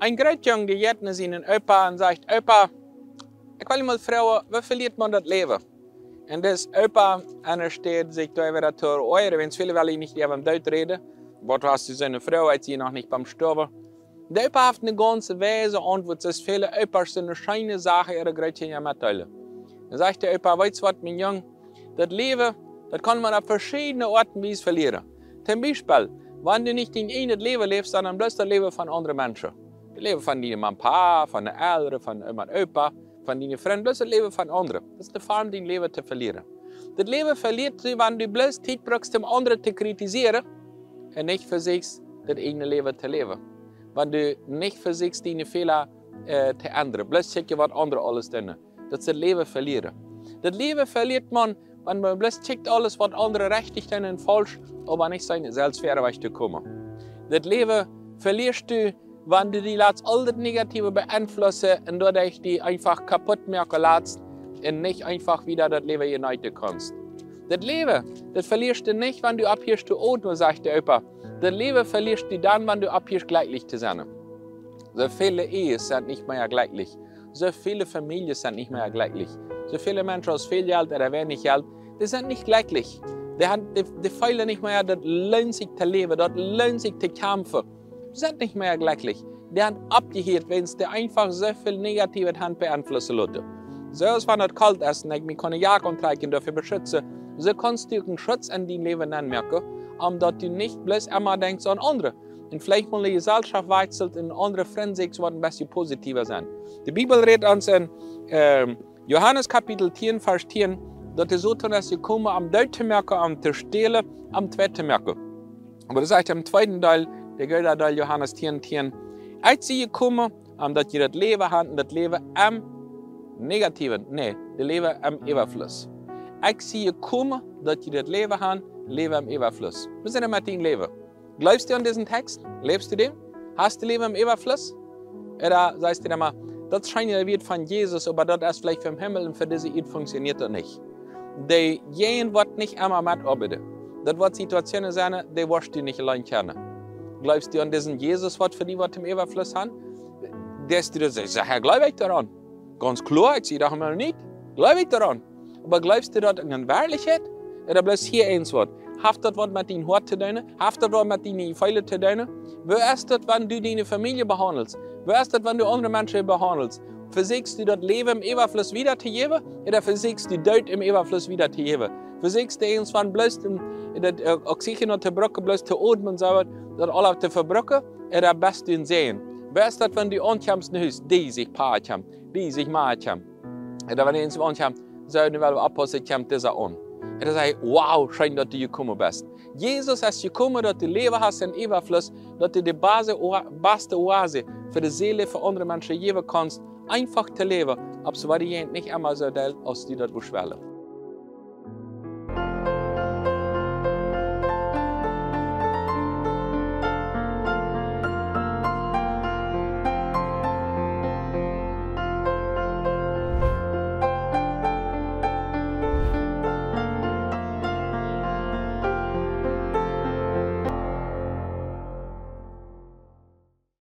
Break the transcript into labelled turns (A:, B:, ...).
A: Ein Grootjong die jetzt seinen Opa und sagt, Opa, ich will mal fragen, wie verliert man das Leben? Und das Opa steht sich da wieder zu eure, wenn es viele will ich nicht über den Tod reden. Was hast du so eine Frau, als sie noch nicht beim Sterben? Der Opa hat eine ganze Weise Antwort, dass viele Opas so eine scheine Sache ihre Grootjong ja mitteilen. Dann sagt der Opa, weißt du was, mein Junge, das Leben, das kann man auf verschiedene Orten wie es verlieren. Zum Beispiel, wenn du nicht in einem Leben lebst, sondern bloß das Leben von anderen Menschen. Das Leben von deinem Papa, von den Eltern, von deinem Opa, von deinen Freunden, bloß das Leben von anderen. Das ist der Form, dein Leben zu verlieren. Das Leben verliert du, wenn du bloß Zeit brauchst, um andere zu kritisieren und nicht versuchst, das eigene Leben zu leben. Wenn du nicht versuchst, deine Fehler zu ändern, bloß checken, was andere alles tun. Das ist das Leben verlieren. Das Leben verliert man, wenn man bloß checkt alles, was andere richtig tun und falsch, aber nicht seine Selbstsphäre weiterkommen. Das Leben verlierst du, wenn du die all das Negative beeinflussen und dadurch die einfach kaputt machen lässt und nicht einfach wieder das Leben united kannst. Das Leben, das verlierst du nicht, wenn du abhörst zu Auto, sagt der Opa. Das Leben verlierst du dann, wenn du abhörst, gleichlich zu sein. So viele Ehen sind nicht mehr gleichlich. So viele Familien sind nicht mehr gleichlich. So viele Menschen aus viel Geld oder wenig Geld, die sind nicht gleichlich. Die feilen nicht mehr, das lohnt sich zu leben, das lohnt sich zu kämpfen. Die sind nicht mehr gleichlich. Die haben abgehört, wenn es einfach so viel Negatives beeinflussen lässt. So ist, wenn es kalt ist und ich mich keine Jacke trägen dafür beschützen, so kannst du einen Schutz in dein Leben anmerken, dass du nicht bloß immer denkst an andere. Und vielleicht mal die Gesellschaft wechselt und andere Freunde sich, die ein bisschen positiver sind. Die Bibel redet uns in Johannes Kapitel 10, Vers 10, dass die Satan ist gekommen, am dritten merken, am zu stehlen, am zweiten merken. Aber das heißt im zweiten Teil, der geht Teil Johannes 10, 10. Als sie gekommen, dass ihr das Leben habt, das Leben am Negativen, nee, das Leben am Überfluss. Als sie gekommen, dass ihr das Leben habt, Leben am Überfluss. Was ist denn mit deinem Leben? Glaubst du an diesen Text? Lebst du dem? Hast du Leben im Überfluss? Oder sagst du immer, das scheint ja wird von Jesus, aber das ist vielleicht vom Himmel und für diese Eid funktioniert das nicht. Die gehen wird nicht immer mitarbeiten. Das wird Situationen sein, die wirst du nicht allein kennen. Glaubst du an diesen Jesus, was für die was im Überfluss haben? Dass du das sagst, ja, glaube ich daran. Ganz klar, ich sehe das immer nicht. Glaube ich daran. Aber glaubst du das in Wahrheit? Oder bloß hier eins Wort? Haft das was mit deinem Hort zu tun? Haft das was mit deinen Feilen zu tun? Wo ist das, wenn du deine Familie behandelst? Wo ist das, wenn du andere Menschen behandelst? Versuchst du das Leben im Überfluss wieder zu geben? Oder versuchst du Tod im Überfluss wieder zu geben? Versuchst du irgendwann bloß das Oxygen und die Brücke bloß zu atmen und so, das alles zu verbrücken? Oder bist du in Sehen? Wo ist das, wenn du ankommst in Haus, die sich paart haben, die sich macht haben? Oder wenn du ins ankommst, so du weil abpassen, kommt dieser an. Und er sagt, wow, schön, dass du gekommen bist. Jesus ist gekommen, dass du Leben hast in Überfluss, dass du die beste Oase für die Seele, für andere Menschen geben kannst, einfach zu leben. Aber so war die nicht immer so, als die das beschweren.